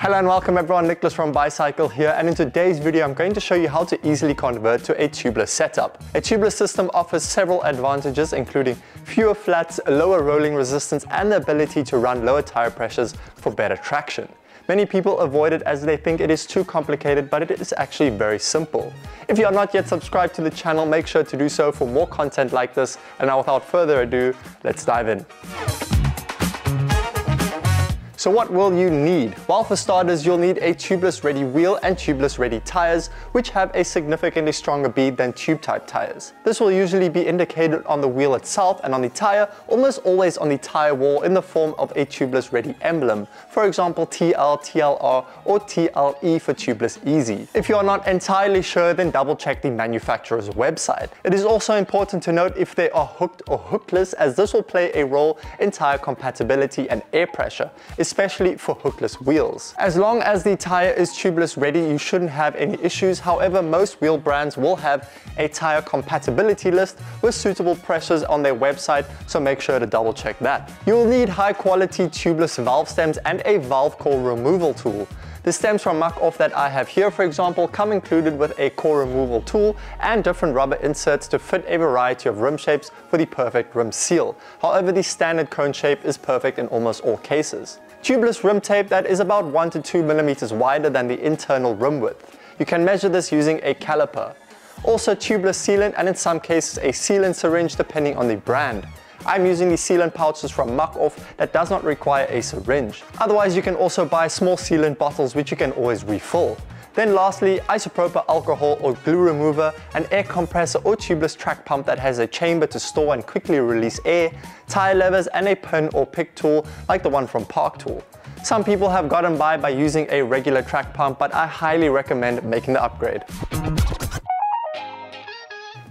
Hello and welcome everyone, Nicholas from Bicycle here, and in today's video I'm going to show you how to easily convert to a tubeless setup. A tubeless system offers several advantages including fewer flats, lower rolling resistance and the ability to run lower tire pressures for better traction. Many people avoid it as they think it is too complicated, but it is actually very simple. If you are not yet subscribed to the channel, make sure to do so for more content like this, and now without further ado, let's dive in. So what will you need? Well, for starters, you'll need a tubeless ready wheel and tubeless ready tires, which have a significantly stronger bead than tube type tires. This will usually be indicated on the wheel itself and on the tire, almost always on the tire wall in the form of a tubeless ready emblem. For example, TL, TLR or TLE for tubeless easy. If you are not entirely sure, then double check the manufacturer's website. It is also important to note if they are hooked or hookless, as this will play a role in tire compatibility and air pressure, especially for hookless wheels. As long as the tire is tubeless ready, you shouldn't have any issues. However, most wheel brands will have a tire compatibility list with suitable pressures on their website, so make sure to double check that. You'll need high quality tubeless valve stems and a valve core removal tool. The stems from muck-off that I have here, for example, come included with a core removal tool and different rubber inserts to fit a variety of rim shapes for the perfect rim seal. However, the standard cone shape is perfect in almost all cases. Tubeless rim tape that is about 1 to 2 millimeters wider than the internal rim width. You can measure this using a caliper. Also tubeless sealant, and in some cases a sealant syringe depending on the brand. I'm using the sealant pouches from Muck-Off that does not require a syringe. Otherwise, you can also buy small sealant bottles which you can always refill. Then lastly, isopropyl alcohol or glue remover, an air compressor or tubeless track pump that has a chamber to store and quickly release air, tire levers and a pin or pick tool like the one from Park Tool. Some people have gotten by using a regular track pump, but I highly recommend making the upgrade.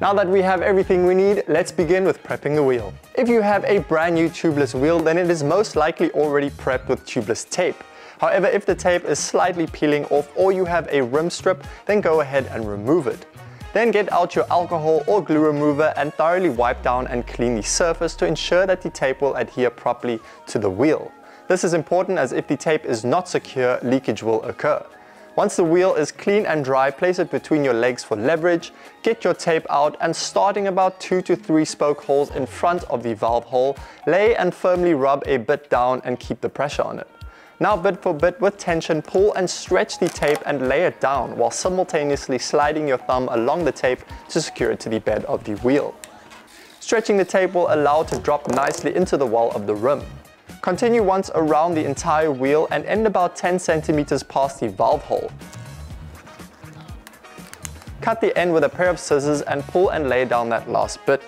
Now that we have everything we need, let's begin with prepping the wheel. If you have a brand new tubeless wheel, then it is most likely already prepped with tubeless tape. However, if the tape is slightly peeling off or you have a rim strip, then go ahead and remove it. Then get out your alcohol or glue remover and thoroughly wipe down and clean the surface to ensure that the tape will adhere properly to the wheel. This is important as if the tape is not secure, leakage will occur. Once the wheel is clean and dry, place it between your legs for leverage, get your tape out and starting about 2 to 3 spoke holes in front of the valve hole, lay and firmly rub a bit down and keep the pressure on it. Now bit for bit with tension, pull and stretch the tape and lay it down while simultaneously sliding your thumb along the tape to secure it to the bed of the wheel. Stretching the tape will allow it to drop nicely into the wall of the rim. Continue once around the entire wheel and end about 10 centimeters past the valve hole. Cut the end with a pair of scissors and pull and lay down that last bit.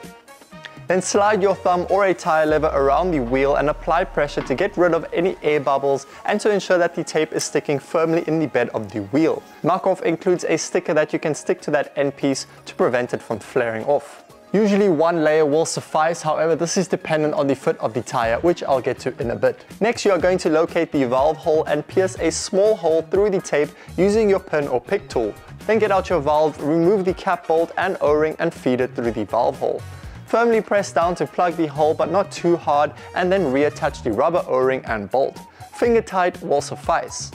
Then slide your thumb or a tire lever around the wheel and apply pressure to get rid of any air bubbles and to ensure that the tape is sticking firmly in the bed of the wheel. Muck-Off includes a sticker that you can stick to that end piece to prevent it from flaring off. Usually one layer will suffice, however this is dependent on the fit of the tire, which I'll get to in a bit. Next you are going to locate the valve hole and pierce a small hole through the tape using your pin or pick tool. Then get out your valve, remove the cap bolt and O-ring and feed it through the valve hole. Firmly press down to plug the hole but not too hard, and then reattach the rubber O-ring and bolt. Finger tight will suffice.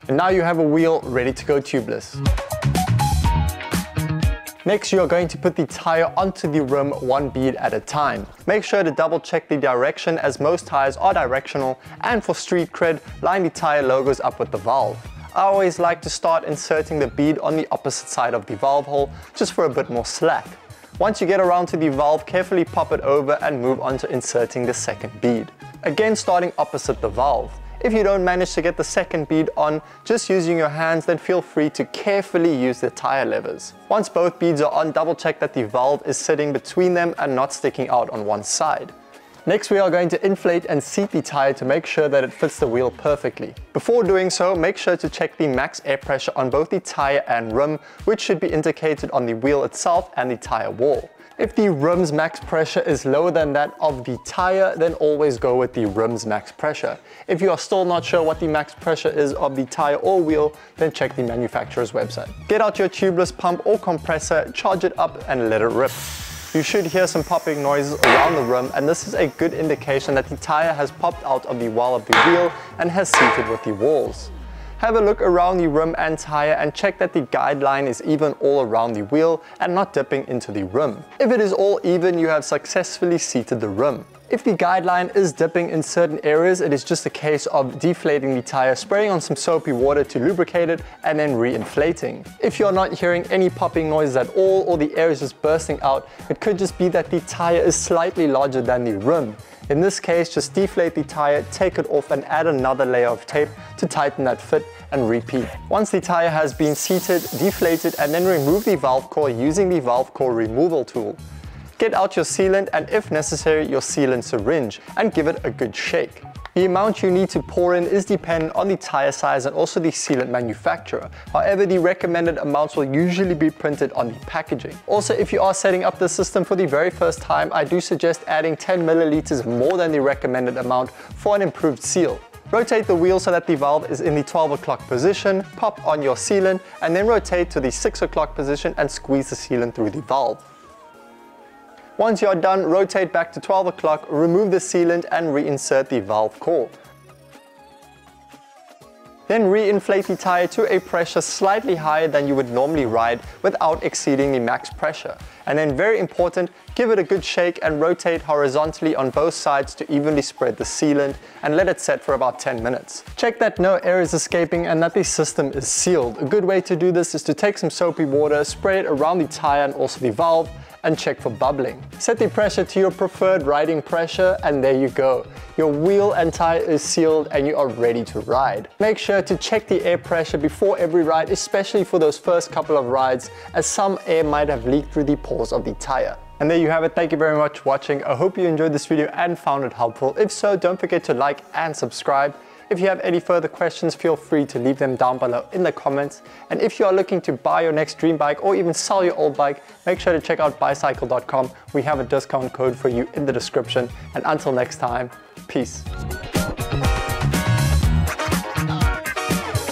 And now you have a wheel ready to go tubeless. Next, you are going to put the tire onto the rim one bead at a time. Make sure to double check the direction as most tires are directional, and for street cred, line the tire logos up with the valve. I always like to start inserting the bead on the opposite side of the valve hole just for a bit more slack. Once you get around to the valve, carefully pop it over and move on to inserting the second bead. Again, starting opposite the valve. If you don't manage to get the second bead on, just using your hands, then feel free to carefully use the tire levers. Once both beads are on, double check that the valve is sitting between them and not sticking out on one side. Next we are going to inflate and seat the tire to make sure that it fits the wheel perfectly. Before doing so, make sure to check the max air pressure on both the tire and rim, which should be indicated on the wheel itself and the tire wall. If the rim's max pressure is lower than that of the tire, then always go with the rim's max pressure. If you are still not sure what the max pressure is of the tire or wheel, then check the manufacturer's website. Get out your tubeless pump or compressor, charge it up and let it rip. You should hear some popping noises around the rim, and this is a good indication that the tire has popped out of the well of the wheel and has seated with the walls. Have a look around the rim and tire and check that the guide line is even all around the wheel and not dipping into the rim. If it is all even, you have successfully seated the rim. If the guide line is dipping in certain areas, it is just a case of deflating the tire, spraying on some soapy water to lubricate it, and then re-inflating. If you're not hearing any popping noises at all, or the air is just bursting out, it could just be that the tire is slightly larger than the rim. In this case, just deflate the tire, take it off, and add another layer of tape to tighten that fit, and repeat. Once the tire has been seated, deflated, and then remove the valve core using the valve core removal tool. Get out your sealant and, if necessary, your sealant syringe, and give it a good shake. The amount you need to pour in is dependent on the tire size and also the sealant manufacturer. However, the recommended amounts will usually be printed on the packaging. Also, if you are setting up the system for the very first time, I do suggest adding 10 milliliters more than the recommended amount for an improved seal. Rotate the wheel so that the valve is in the 12 o'clock position, pop on your sealant, and then rotate to the 6 o'clock position and squeeze the sealant through the valve. Once you are done, rotate back to 12 o'clock, remove the sealant and reinsert the valve core. Then re-inflate the tire to a pressure slightly higher than you would normally ride without exceeding the max pressure. And then, very important, give it a good shake and rotate horizontally on both sides to evenly spread the sealant and let it set for about 10 minutes. Check that no air is escaping and that the system is sealed. A good way to do this is to take some soapy water, spray it around the tire and also the valve, and check for bubbling. Set the pressure to your preferred riding pressure, and there you go. Your wheel and tire is sealed and you are ready to ride. Make sure to check the air pressure before every ride, especially for those first couple of rides, as some air might have leaked through the pores of the tire. And there you have it. Thank you very much for watching. I hope you enjoyed this video and found it helpful. If so, don't forget to like and subscribe. If you have any further questions, feel free to leave them down below in the comments. And if you are looking to buy your next dream bike or even sell your old bike, make sure to check out bicycle.com. We have a discount code for you in the description. And until next time, peace.